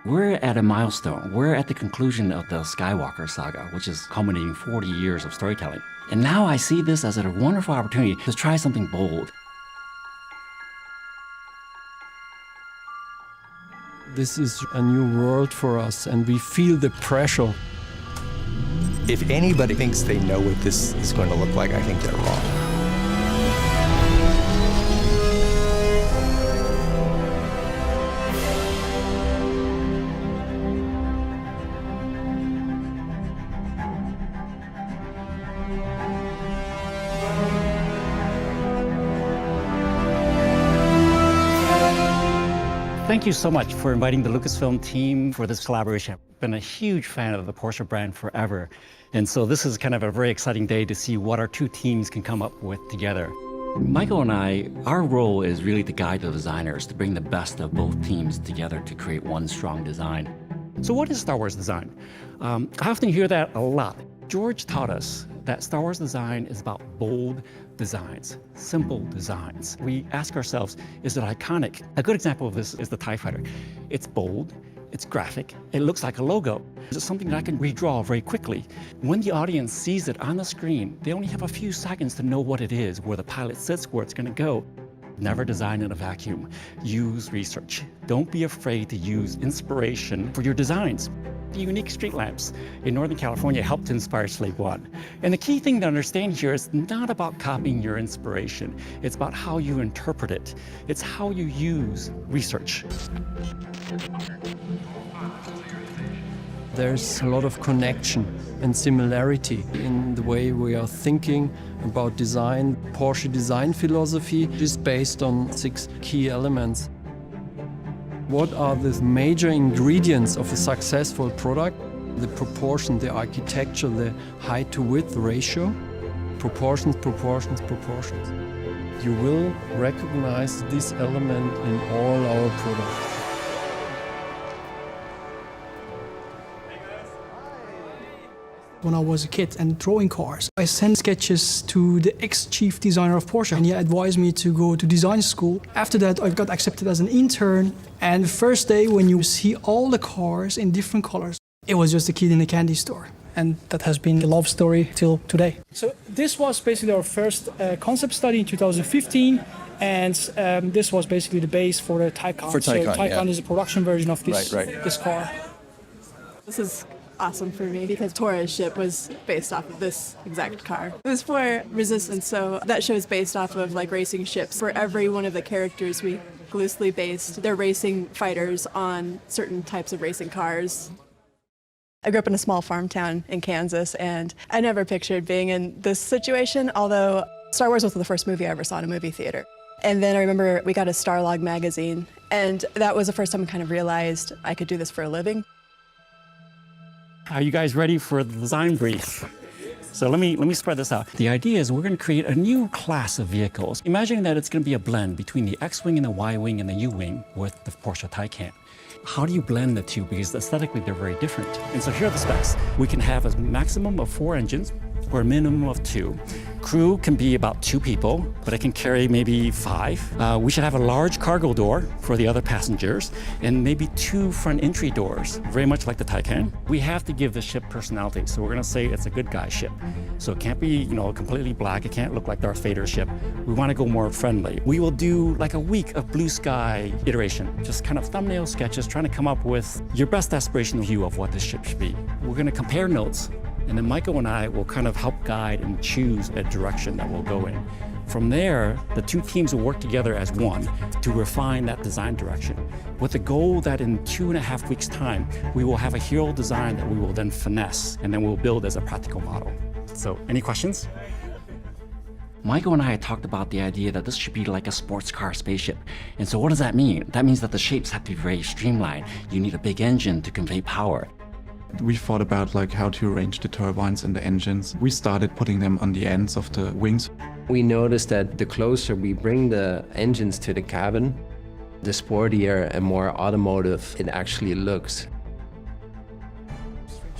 We're at a milestone. We're at the conclusion of the Skywalker saga, which is culminating 40 years of storytelling. And now I see this as a wonderful opportunity to try something bold. This is a new world for us, and we feel the pressure. If anybody thinks they know what this is going to look like, I think they're wrong. Thank you so much for inviting the Lucasfilm team for this collaboration. I've been a huge fan of the Porsche brand forever. And so this is kind of a very exciting day to see what our two teams can come up with together. Michael and I, our role is really to guide the designers to bring the best of both teams together to create one strong design. So what is Star Wars design? I often hear that a lot. George taught us that Star Wars design is about bold designs, simple designs. We ask ourselves, is it iconic? A good example of this is the TIE Fighter. It's bold, it's graphic, it looks like a logo. It's something that I can redraw very quickly. When the audience sees it on the screen, they only have a few seconds to know what it is, where the pilot sits, where it's going to go. Never design in a vacuum. Use research. Don't be afraid to use inspiration for your designs. The unique street lamps in Northern California helped to inspire Slave One. And the key thing to understand here is not about copying your inspiration. It's about how you interpret it. It's how you use research. There's a lot of connection and similarity in the way we are thinking about design. Porsche design philosophy is based on 6 key elements. What are the major ingredients of a successful product? The proportion, the architecture, the height to width ratio. Proportions, proportions, proportions. You will recognize this element in all our products. When I was a kid and drawing cars, I sent sketches to the ex-chief designer of Porsche, and he advised me to go to design school. After that, I got accepted as an intern, and the first day when you see all the cars in different colors, it was just a kid in a candy store. And that has been a love story till today. So this was basically our first concept study in 2015, and this was basically the base for the Taycan. For Taycan, so Taycan is a production version of this, this car. This is awesome for me because Torres ship was based off of this exact car. It was for Resistance, so that show is based off of like racing ships. For every one of the characters, we loosely based their racing fighters on certain types of racing cars. I grew up in a small farm town in Kansas, and I never pictured being in this situation, although Star Wars was the first movie I ever saw in a movie theater. And then I remember we got a Starlog magazine, and that was the first time I kind of realized I could do this for a living. Are you guys ready for the design brief? So let me spread this out. The idea is we're going to create a new class of vehicles. Imagine that it's going to be a blend between the X-Wing and the Y-Wing and the U-Wing with the Porsche Taycan. How do you blend the two? Because aesthetically, they're very different. And so here are the specs. We can have a maximum of 4 engines or a minimum of 2. Crew can be about 2 people, but it can carry maybe 5. We should have a large cargo door for the other passengers and maybe 2 front entry doors, very much like the Taycan. We have to give the ship personality, so we're going to say it's a good guy ship. So it can't be, completely black. It can't look like Darth Vader's ship. We want to go more friendly. We will do like a week of blue sky iteration, just kind of thumbnail sketches, trying to come up with your best aspirational view of what this ship should be. We're going to compare notes, and then Michael and I will kind of help guide and choose a direction that we'll go in. From there, the 2 teams will work together as one to refine that design direction, with the goal that in 2.5 weeks' time, we will have a hero design that we will then finesse, and then we'll build as a practical model. So, any questions? Michael and I had talked about the idea that this should be like a sports car spaceship. And so what does that mean? That means that the shapes have to be very streamlined. You need a big engine to convey power. We thought about how to arrange the turbines and the engines. We started putting them on the ends of the wings. We noticed that the closer we bring the engines to the cabin, the sportier and more automotive it actually looks.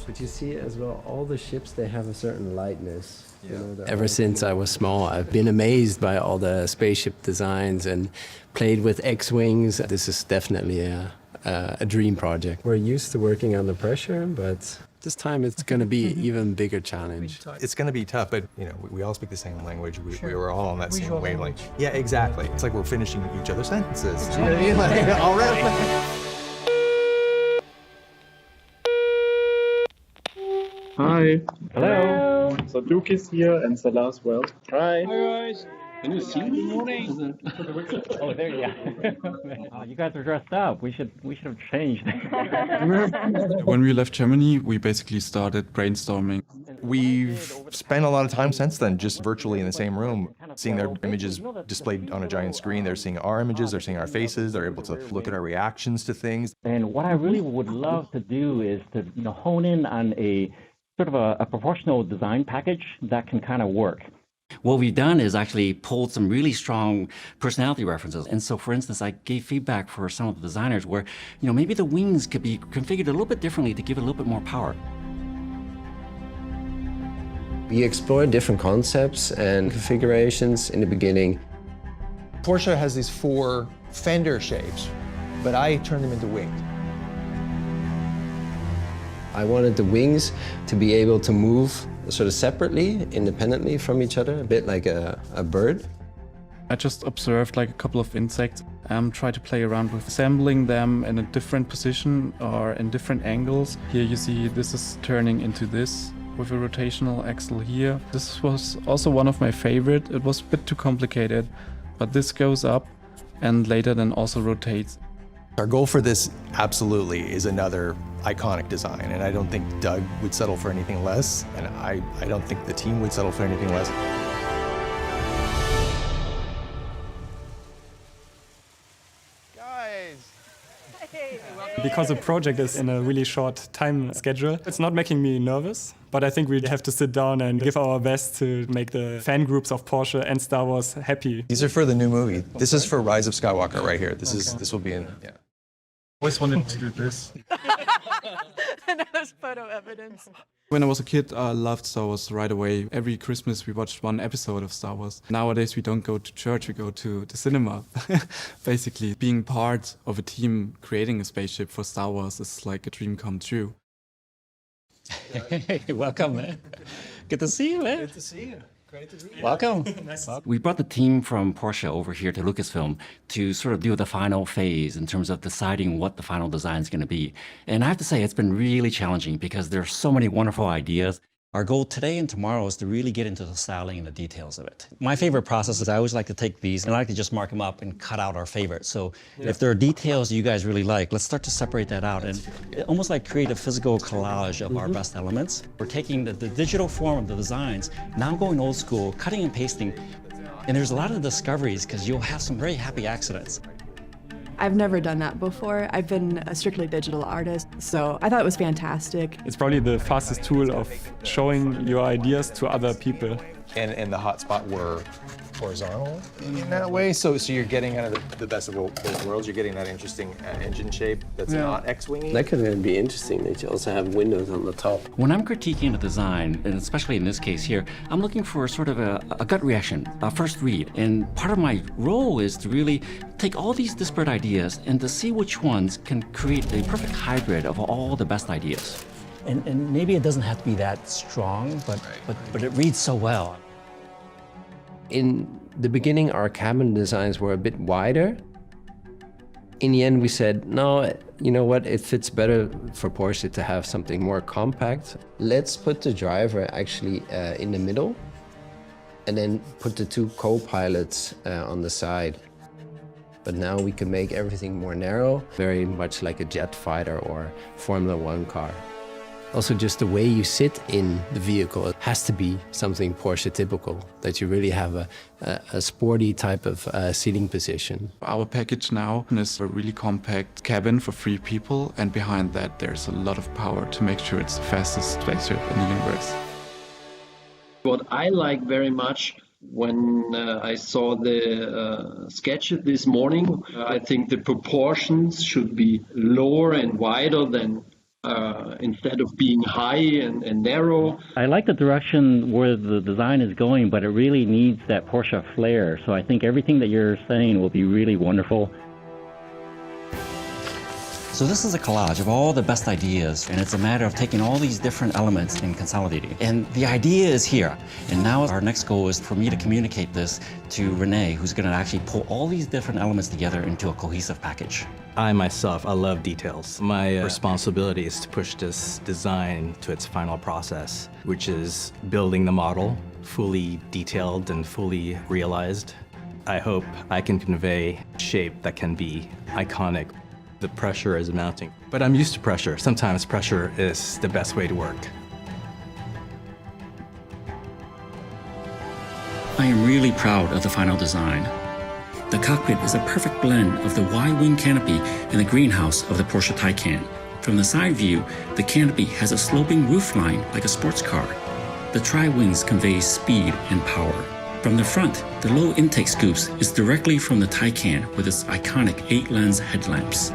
But you see as well, all the ships, they have a certain lightness. Ever since I was small, I've been amazed by all the spaceship designs and played with X-Wings. This is definitely a a dream project. We're used to working under pressure, but this time it's going to be an even bigger challenge. It's going to be tough, but you know, we all speak the same language. We were all on that same wavelength. Yeah, exactly. It's like we're finishing each other's sentences. You know what I mean? Like, already. Hi. Hello. So Duke is here and Salah as well. Hi. Can you see me? Good morning. Oh, there you are. Oh, you guys are dressed up. We should have changed. When we left Germany, we basically started brainstorming. We've spent a lot of time since then just virtually in the same room, seeing their images displayed on a giant screen. They're seeing our images, they're seeing our faces, they're able to look at our reactions to things. And what I really would love to do is to hone in on a sort of a proportional design package that can kind of work. What we've done is actually pulled some really strong personality references. And so, for instance, I gave feedback for some of the designers where, maybe the wings could be configured a little bit differently to give it a little bit more power. We explored different concepts and configurations in the beginning. Porsche has these 4 fender shapes, but I turned them into wings. I wanted the wings to be able to move sort of separately, independently from each other, a bit like a bird. I just observed like a couple of insects, try to play around with assembling them in a different position or in different angles. Here you see this is turning into this with a rotational axle here. This was also one of my favorite. It was a bit too complicated, but this goes up and later then also rotates. Our goal for this absolutely is another iconic design, and I don't think Doug would settle for anything less, and I don't think the team would settle for anything less. Because the project is in a really short time schedule, it's not making me nervous, but I think we have to sit down and give our best to make the fan groups of Porsche and Star Wars happy. These are for the new movie. This is for Rise of Skywalker right here. This will be in, yeah. Always wanted to do this. There's photo evidence. When I was a kid, I loved Star Wars right away. Every Christmas we watched one episode of Star Wars. Nowadays we don't go to church, we go to the cinema. Basically, being part of a team creating a spaceship for Star Wars is like a dream come true. Hey, welcome, man. Good to see you, man. Good to see you. Great to meet you. Welcome. We brought the team from Porsche over here to Lucasfilm to sort of do the final phase in terms of deciding what the final design is going to be. And I have to say, it's been really challenging because there are so many wonderful ideas. Our goal today and tomorrow is to really get into the styling and the details of it. My favorite process is I always like to take these and I like to just mark them up and cut out our favorites. So if there are details you guys really like, let's start to separate that out and almost like create a physical collage of our best elements. We're taking the digital form of the designs, now going old school, cutting and pasting. And there's a lot of discoveries because you'll have some very happy accidents. I've never done that before. I've been a strictly digital artist, so I thought it was fantastic. It's probably the fastest tool of showing your ideas to other people. And the hotspot were horizontal in that way, so you're getting kind of the best of both worlds. You're getting that interesting engine shape that's not X-wingy. That could be interesting that you also have windows on the top. When I'm critiquing the design, and especially in this case here, I'm looking for sort of a gut reaction, a first read. And part of my role is to really take all these disparate ideas and to see which ones can create a perfect hybrid of all the best ideas. And maybe it doesn't have to be that strong, but it reads so well. In the beginning, our cabin designs were a bit wider. In the end, we said, no, you know what, it fits better for Porsche to have something more compact. Let's put the driver actually in the middle and then put the 2 co-pilots on the side. But now we can make everything more narrow, very much like a jet fighter or Formula 1 car. Also, just the way you sit in the vehicle, it has to be something Porsche typical, that you really have a sporty type of seating position. Our package now is a really compact cabin for 3 people, and behind that there's a lot of power to make sure it's the fastest spaceship in the universe. What I like very much when I saw the sketches this morning, I think the proportions should be lower and wider than instead of being high and narrow. I like the direction where the design is going, but it really needs that Porsche flair. So I think everything that you're saying will be really wonderful. So this is a collage of all the best ideas, and it's a matter of taking all these different elements and consolidating. And the idea is here. And now our next goal is for me to communicate this to Renee, who's gonna actually pull all these different elements together into a cohesive package. I myself, I love details. My responsibility is to push this design to its final process, which is building the model fully detailed and fully realized. I hope I can convey shape that can be iconic. The pressure is mounting, but I'm used to pressure. Sometimes pressure is the best way to work. I am really proud of the final design. The cockpit is a perfect blend of the Y-wing canopy and the greenhouse of the Porsche Taycan. From the side view, the canopy has a sloping roofline like a sports car. The tri-wings convey speed and power. From the front, the low intake scoops is directly from the Taycan with its iconic 8-lens headlamps.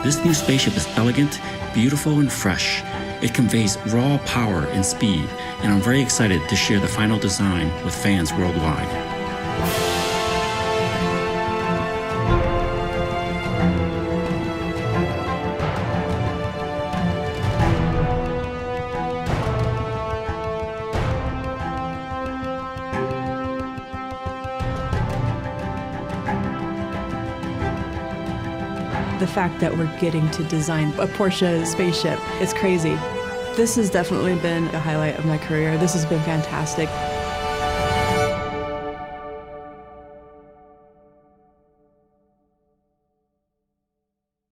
This new spaceship is elegant, beautiful, and fresh. It conveys raw power and speed, and I'm very excited to share the final design with fans worldwide. The fact that we're getting to design a Porsche spaceship is crazy. This has definitely been a highlight of my career. This has been fantastic.